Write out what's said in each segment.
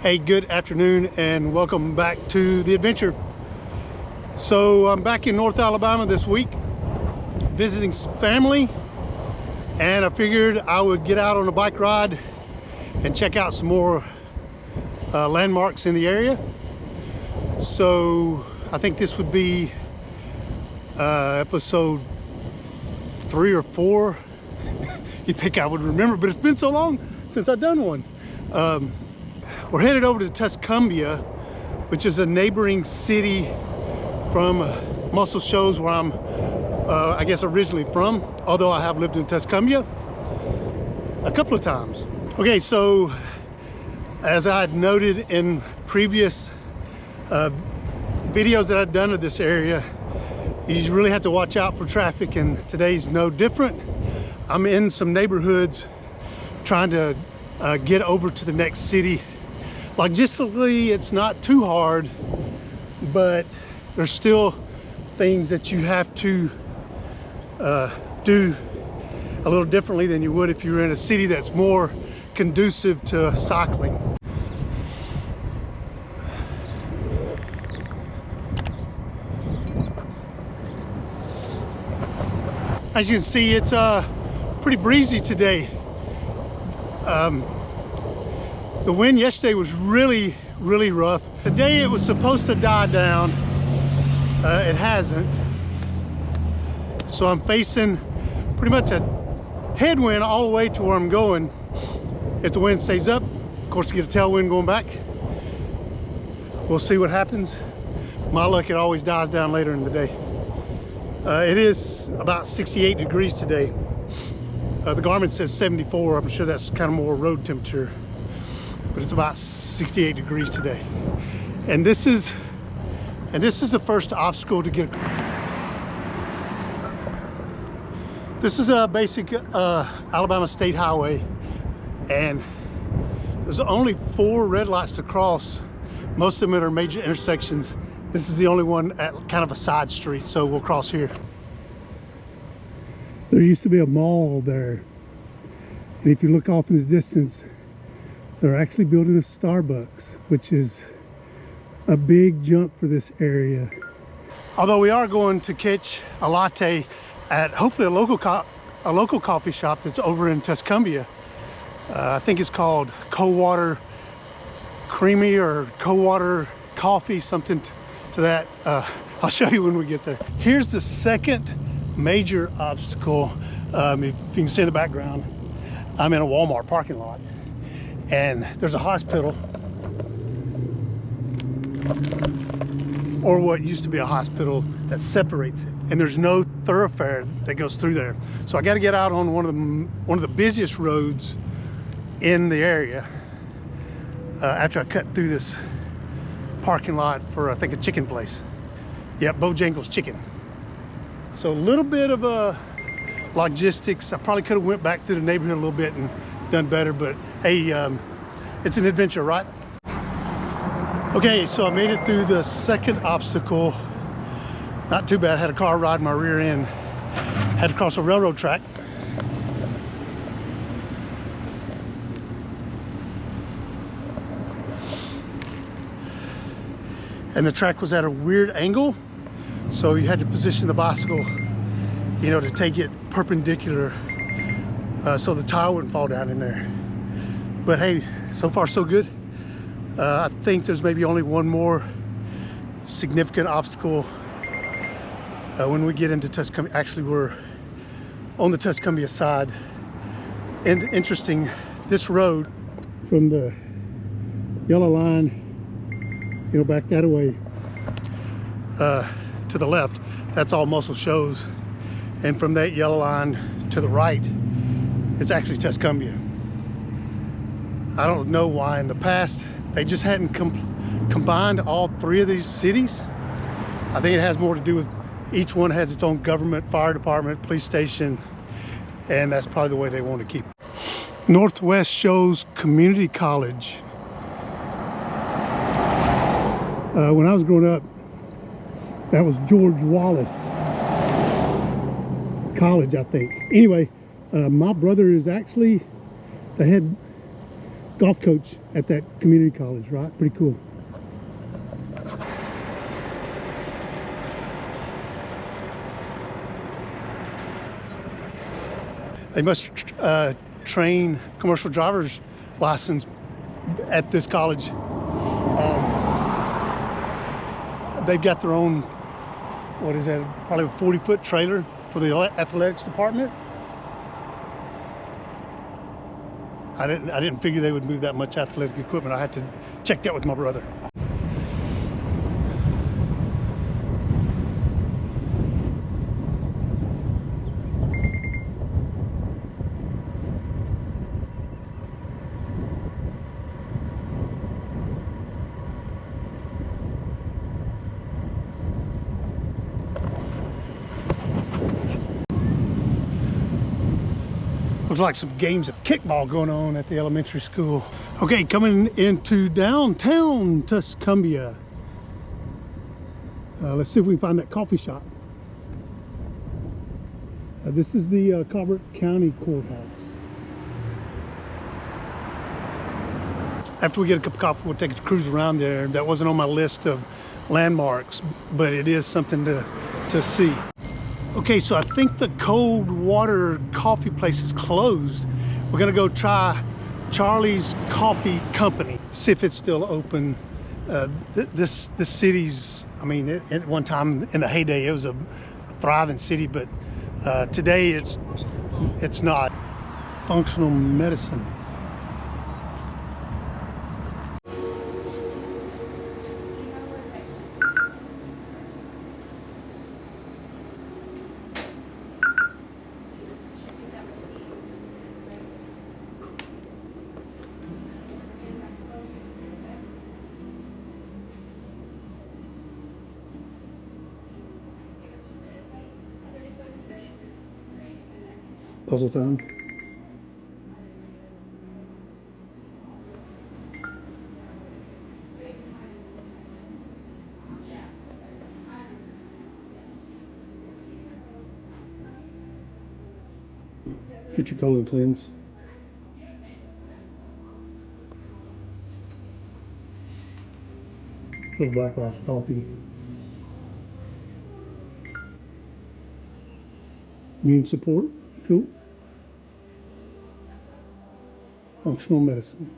Hey, good afternoon and welcome back to the adventure. So I'm back in North Alabama this week visiting family, and I figured I would get out on a bike ride and check out some more landmarks in the area. So I think this would be episode 3 or 4. You'd think I would remember, but it's been so long since I've done one. We're headed over to Tuscumbia, which is a neighboring city from Muscle Shoals, where I'm, I guess, originally from, although I have lived in Tuscumbia a couple of times. Okay, so as I had noted in previous videos that I've done of this area, you really have to watch out for traffic, and today's no different. I'm in some neighborhoods trying to get over to the next city. Logistically, it's not too hard, but there's still things that you have to do a little differently than you would if you were in a city that's more conducive to cycling. As you can see, it's pretty breezy today. The wind yesterday was really rough. Today it was supposed to die down. It hasn't. So I'm facing pretty much a headwind all the way to where I'm going. If the wind stays up, of course, you get a tailwind going back. We'll see what happens. My luck, it always dies down later in the day. It is about 68 degrees today. The Garmin says 74. I'm sure that's kind of more road temperature, but it's about 68 degrees today. And this is the first obstacle to get. This is a basic Alabama state highway, and there's only 4 red lights to cross. Most of them are major intersections. This is the only one at kind of a side street, so we'll cross here. There used to be a mall there, and if you look off in the distance, they're actually building a Starbucks, which is a big jump for this area. Although we are going to catch a latte at hopefully a local coffee shop that's over in Tuscumbia. I think it's called Cold Water Creamy or Cold Water Coffee, something to that. I'll show you when we get there. Here's the second major obstacle. If you can see in the background, I'm in a Walmart parking lot, and there's a hospital, or what used to be a hospital, that separates it, and there's no thoroughfare that goes through there. So I got to get out on one of the busiest roads in the area after I cut through this parking lot for, I think, a chicken place. Yep, Bojangles Chicken. So a little bit of logistics. I probably could have went back through the neighborhood a little bit and done better, but hey, it's an adventure, right? Okay, so I made it through the second obstacle. Not too bad. I had a car ride my rear end. Had to cross a railroad track. And the track was at a weird angle, so you had to position the bicycle, you know, to take it perpendicular so the tire wouldn't fall down in there. But hey, so far so good. I think there's maybe only one more significant obstacle when we get into Tuscumbia. Actually, we're on the Tuscumbia side. And interesting, this road from the yellow line, you know, back that way to the left, that's all Muscle Shoals, and from that yellow line to the right, it's actually Tuscumbia. I don't know why in the past they just hadn't combined all 3 of these cities. I think it has more to do with each one has its own government, fire department, police station, and that's probably the way they want to keep it. Northwest Shoals Community College. When I was growing up, that was George Wallace College, I think. Anyway, my brother is actually the head golf coach at that community college, right? Pretty cool. They must train commercial driver's license at this college. They've got their own, what is that, probably a 40-foot trailer for the athletics department. I didn't figure they would move that much athletic equipment. I had to check that with my brother. Looks like some games of kickball going on at the elementary school. Okay, coming into downtown Tuscumbia. Let's see if we can find that coffee shop. This is the Colbert County Courthouse. After we get a cup of coffee, we'll take a cruise around there. That wasn't on my list of landmarks, but it is something to see. Okay, so I think the cold water coffee place is closed. We're gonna go try Charlie's Coffee Company, see if it's still open. This city's, I mean, at one time in the heyday, it was a thriving city, but today it's not. Functional medicine. Puzzle time. Get your colon cleanse. Little black roast coffee. Immune support. Cool. Functional medicine.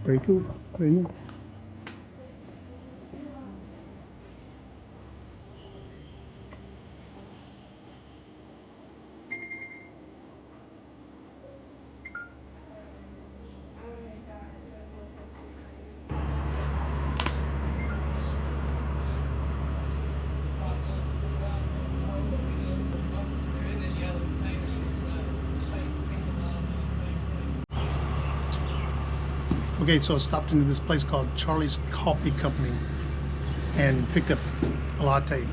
Very cool. Very nice. Okay, so I stopped into this place called Charlie's Coffee Company and picked up a latte.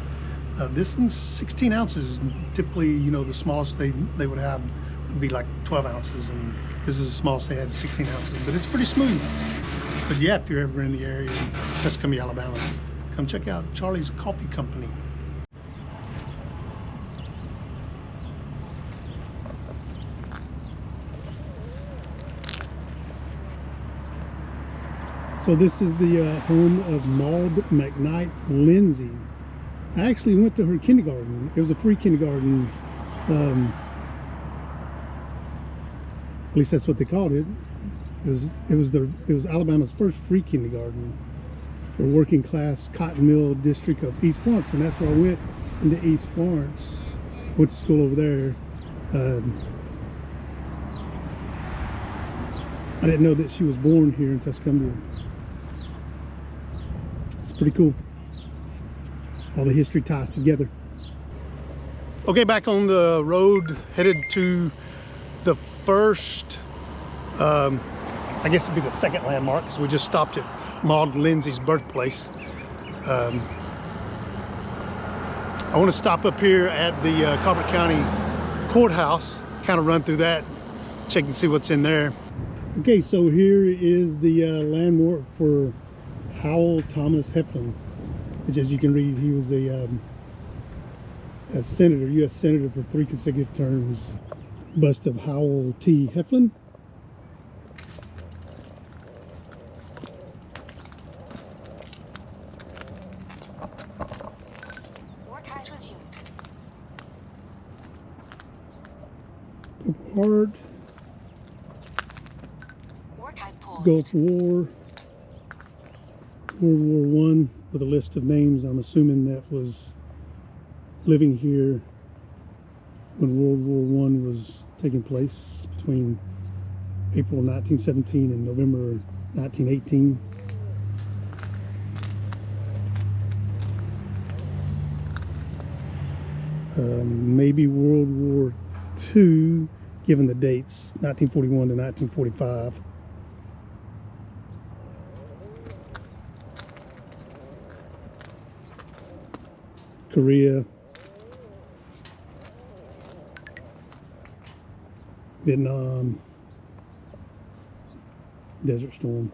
This one's 16 ounces. Typically, you know, the smallest they would have would be like 12 ounces, and this is the smallest they had, 16 ounces. But it's pretty smooth. But yeah, if you're ever in the area, Tuscumbia, Alabama, come check out Charlie's Coffee Company. So this is the home of Maud McKnight Lindsay. I actually went to her kindergarten. It was a free kindergarten. At least that's what they called it. It was Alabama's first free kindergarten for working class cotton mill district of East Florence, and that's where I went, into East Florence. Went to school over there. I didn't know that she was born here in Tuscumbia. Pretty cool. All the history ties together. Okay, back on the road, headed to the first, I guess it'd be the second landmark, because we just stopped at Maud Lindsay's birthplace. I want to stop up here at the Colbert County Courthouse, kind of run through that, check and see what's in there. Okay, so here is the landmark for Howell Thomas Heflin, which, as you can read, he was a as senator, U.S. Senator for 3 consecutive terms. Bust of Howell T. Heflin. Work has resumed. Hard. Work had paused. Gulf War. World War I, with a list of names. I'm assuming that was living here when World War I was taking place between April 1917 and November 1918. Maybe World War II, given the dates, 1941 to 1945. Korea, Vietnam, Desert Storm.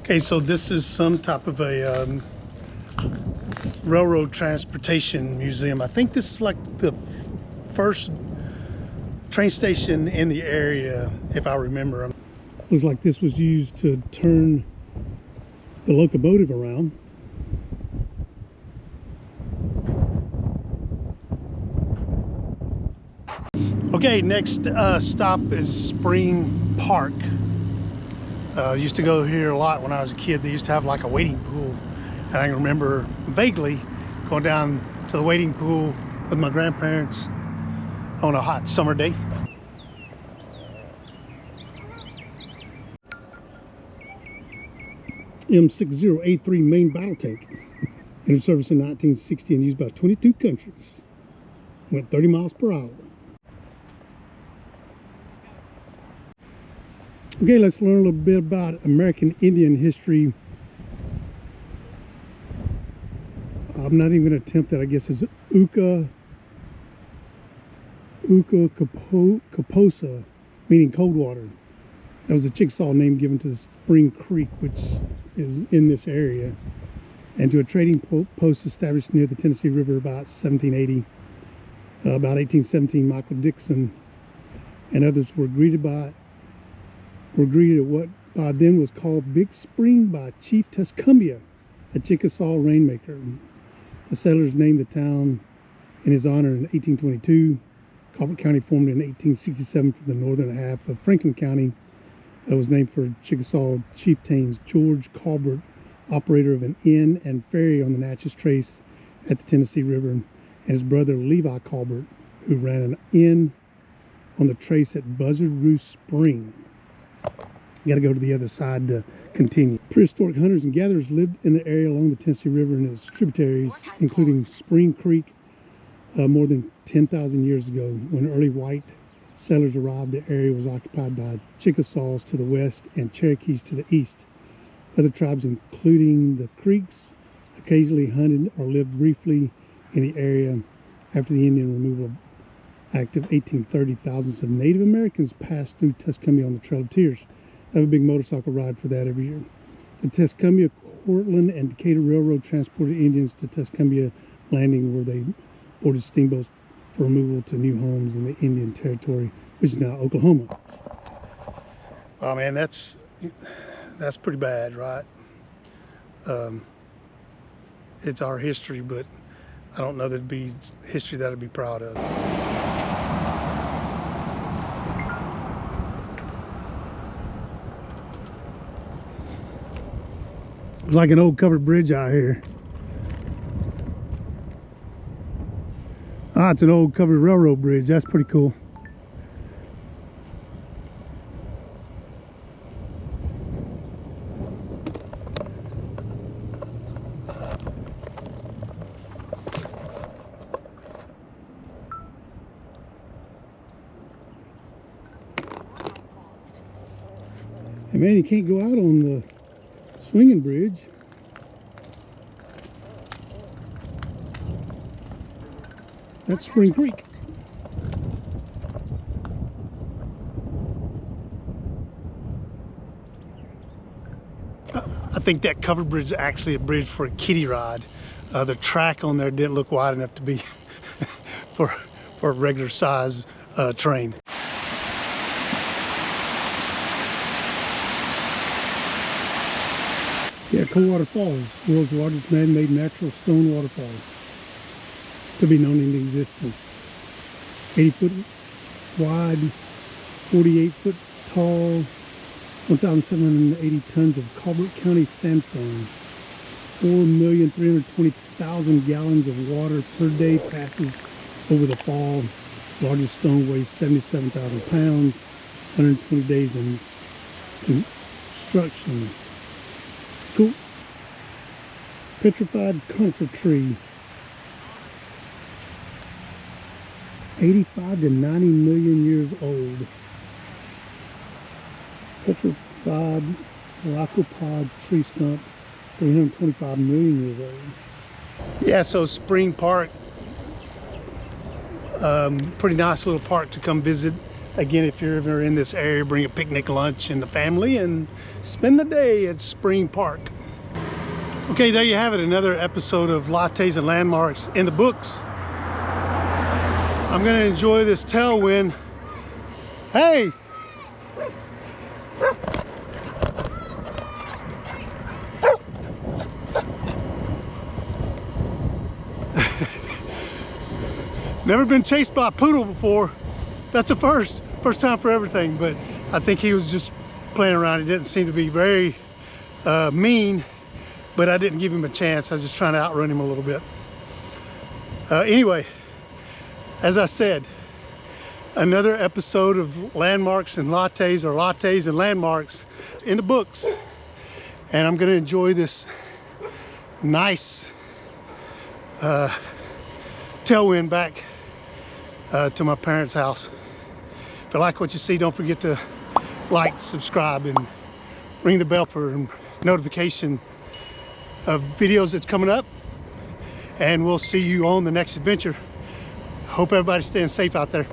Okay, so this is some type of a railroad transportation museum. I think this is like the first train station in the area, if I remember. Looks like this was used to turn the locomotive around. Okay, next stop is Spring Park. Used to go here a lot when I was a kid. They used to have like a wading pool. And I can remember vaguely going down to the wading pool with my grandparents on a hot summer day. M6083 main battle tank. Entered service in 1960 and used by 22 countries. Went 30 miles per hour. Okay, let's learn a little bit about American Indian history. I'm not even going to attempt that. I guess it's Kaposa, meaning cold water. That was a Chickasaw name given to the Spring Creek, which is in this area, and to a trading post established near the Tennessee River about 1780. About 1817, Michael Dixon and others were greeted at what by then was called Big Spring by Chief Tuscumbia, a Chickasaw rainmaker. The settlers named the town in his honor in 1822. Colbert County formed in 1867 from the northern half of Franklin County. It was named for Chickasaw chieftains George Colbert, operator of an inn and ferry on the Natchez Trace at the Tennessee River, and his brother Levi Colbert, who ran an inn on the trace at Buzzard Roost Spring. You got to go to the other side to continue. Prehistoric hunters and gatherers lived in the area along the Tennessee River and its tributaries, including Spring Creek, more than 10,000 years ago. When early white settlers arrived, the area was occupied by Chickasaws to the west and Cherokees to the east. Other tribes, including the Creeks, occasionally hunted or lived briefly in the area. After the Indian Removal Act of 1830, thousands of Native Americans passed through Tuscumbia on the Trail of Tears. I have a big motorcycle ride for that every year. The Tuscumbia, Cortland, and Decatur Railroad transported Indians to Tuscumbia Landing, where they boarded steamboats for removal to new homes in the Indian Territory, which is now Oklahoma. Oh man, that's pretty bad, right? It's our history, but I don't know that it'd be history that I'd be proud of. It's like an old covered bridge out here. Ah, it's an old covered railroad bridge. That's pretty cool. Hey man, you can't go out on the swinging bridge. That's Spring Creek. I think that covered bridge is actually a bridge for a kiddie ride. The track on there didn't look wide enough to be for a regular size train. Yeah, Coldwater Falls, world's largest man-made natural stone waterfall to be known in existence. 80 foot wide, 48 foot tall, 1,780 tons of Colbert County sandstone. 4,320,000 gallons of water per day passes over the fall. Largest stone weighs 77,000 pounds. 120 days in construction. Cool. Petrified conifer tree. 85 to 90 million years old. Petrified lycopod tree stump. 325 million years old. Yeah, so Spring Park, pretty nice little park to come visit. Again, if you're ever in this area, bring a picnic lunch in the family and spend the day at Spring Park. Okay, there you have it, another episode of Lattes and Landmarks in the books. I'm gonna enjoy this tailwind. Hey! Never been chased by a poodle before. That's a first time for everything, but I think he was just playing around. He didn't seem to be very mean, but I didn't give him a chance. I was just trying to outrun him a little bit. Anyway, as I said, another episode of Landmarks and Lattes, or Lattes and Landmarks in the books. And I'm gonna enjoy this nice tailwind back to my parents' house. If you like what you see, don't forget to like, subscribe, and ring the bell for notification of videos that's coming up. And we'll see you on the next adventure. Hope everybody's staying safe out there.